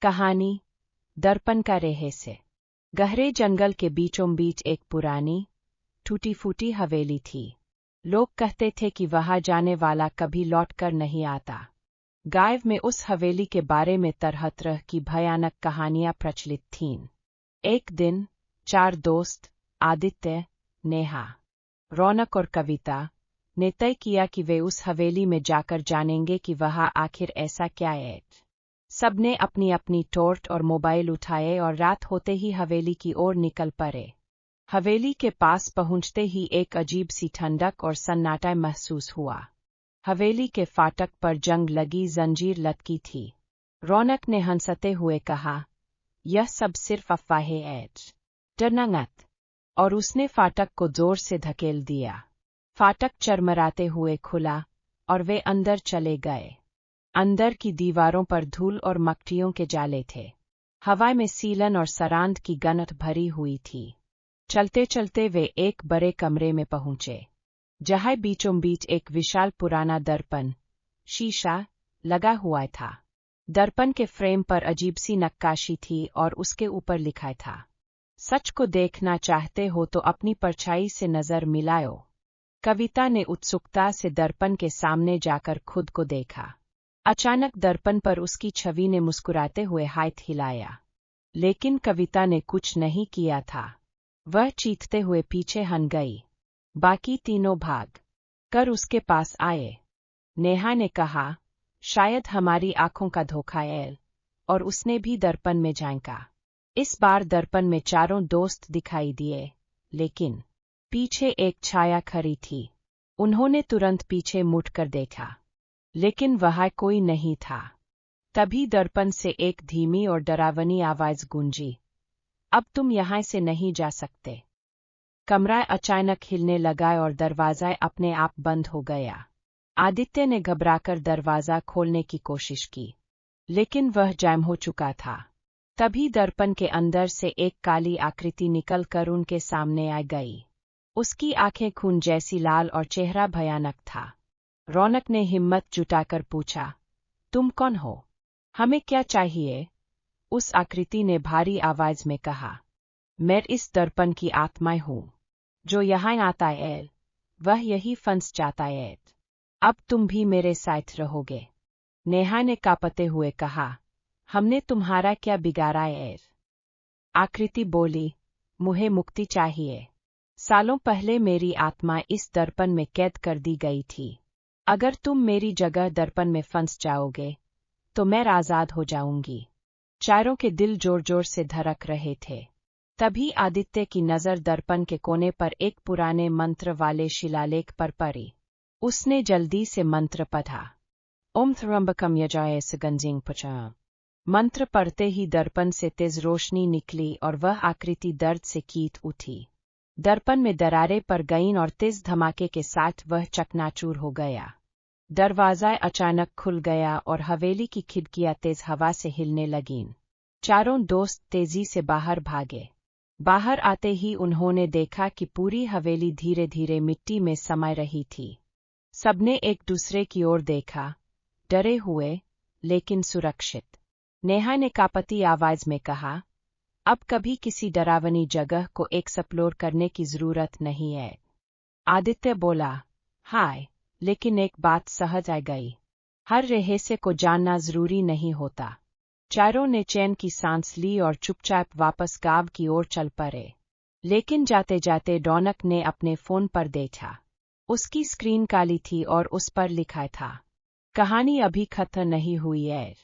कहानी दर्पण का रहस्य। गहरे जंगल के बीचों बीच एक पुरानी टूटी फूटी हवेली थी। लोग कहते थे कि वहां जाने वाला कभी लौटकर नहीं आता। गाँव में उस हवेली के बारे में तरह तरह की भयानक कहानियां प्रचलित थीं। एक दिन 4 दोस्त आदित्य, नेहा, रौनक और कविता ने तय किया कि वे उस हवेली में जाकर जानेंगे कि वहां आखिर ऐसा क्या है। सबने अपनी अपनी टॉर्च और मोबाइल उठाए और रात होते ही हवेली की ओर निकल पड़े। हवेली के पास पहुंचते ही एक अजीब सी ठंडक और सन्नाटा महसूस हुआ। हवेली के फाटक पर जंग लगी जंजीर लटकी थी। रौनक ने हंसते हुए कहा, यह सब सिर्फ अफवाहें हैं, डरना मत। और उसने फाटक को जोर से धकेल दिया। फाटक चरमराते हुए खुला और वे अंदर चले गए। अंदर की दीवारों पर धूल और मक्खियों के जाले थे। हवा में सीलन और सरांध की गंध भरी हुई थी। चलते चलते वे एक बड़े कमरे में पहुंचे, जहां बीचों बीच एक विशाल पुराना दर्पण शीशा लगा हुआ था। दर्पण के फ्रेम पर अजीब सी नक्काशी थी और उसके ऊपर लिखा था, सच को देखना चाहते हो तो अपनी परछाई से नजर मिलाओ। कविता ने उत्सुकता से दर्पण के सामने जाकर खुद को देखा। अचानक दर्पण पर उसकी छवि ने मुस्कुराते हुए हाथ हिलाया, लेकिन कविता ने कुछ नहीं किया था। वह चीखते हुए पीछे हट गई। बाकी तीनों भाग कर उसके पास आए। नेहा ने कहा, शायद हमारी आंखों का धोखा है, और उसने भी दर्पण में झांका। इस बार दर्पण में चारों दोस्त दिखाई दिए, लेकिन पीछे एक छाया खड़ी थी। उन्होंने तुरंत पीछे मुड़कर देखा, लेकिन वहां कोई नहीं था। तभी दर्पण से एक धीमी और डरावनी आवाज गूंजी, अब तुम यहां से नहीं जा सकते। कमरा अचानक हिलने लगा और दरवाजा अपने आप बंद हो गया। आदित्य ने घबराकर दरवाजा खोलने की कोशिश की, लेकिन वह जैम हो चुका था। तभी दर्पण के अंदर से एक काली आकृति निकलकर उनके सामने आ गई। उसकी आंखें खून जैसी लाल और चेहरा भयानक था। रौनक ने हिम्मत जुटाकर पूछा, तुम कौन हो? हमें क्या चाहिए? उस आकृति ने भारी आवाज में कहा, मैं इस दर्पण की आत्मा हूं। जो यहाँ आता है, वह यही फंस जाता है। अब तुम भी मेरे साथ रहोगे। नेहा ने कांपते हुए कहा, हमने तुम्हारा क्या बिगाड़ा है? आकृति बोली, मुझे मुक्ति चाहिए। सालों पहले मेरी आत्मा इस दर्पण में कैद कर दी गई थी। अगर तुम मेरी जगह दर्पण में फंस जाओगे, तो मैं आजाद हो जाऊंगी। चारों के दिल जोर जोर से धड़क रहे थे। तभी आदित्य की नजर दर्पण के कोने पर एक पुराने मंत्र वाले शिलालेख पर पड़ी। उसने जल्दी से मंत्र पढ़ा, ओम त्र्यंबकम यजामहे सुगंधिं पुष्टिवर्धनम्। मंत्र पढ़ते ही दर्पण से तेज रोशनी निकली और वह आकृति दर्द से चीख उठी। दर्पण में दरारें पड़ गईं और तेज धमाके के साथ वह चकनाचूर हो गया। दरवाजा अचानक खुल गया और हवेली की खिड़कियां तेज हवा से हिलने लगीं। चारों दोस्त तेजी से बाहर भागे। बाहर आते ही उन्होंने देखा कि पूरी हवेली धीरे धीरे मिट्टी में समा रही थी। सबने एक दूसरे की ओर देखा, डरे हुए लेकिन सुरक्षित। नेहा ने कांपती आवाज में कहा, अब कभी किसी डरावनी जगह को एक्सप्लोर करने की जरूरत नहीं है। आदित्य बोला, हाय, लेकिन एक बात सहज आ गई, हर रहस्य को जानना जरूरी नहीं होता। चारों ने चैन की सांस ली और चुपचाप वापस गांव की ओर चल पड़े। लेकिन जाते जाते रौनक ने अपने फोन पर देखा। उसकी स्क्रीन काली थी और उस पर लिखा था, कहानी अभी खत्म नहीं हुई है।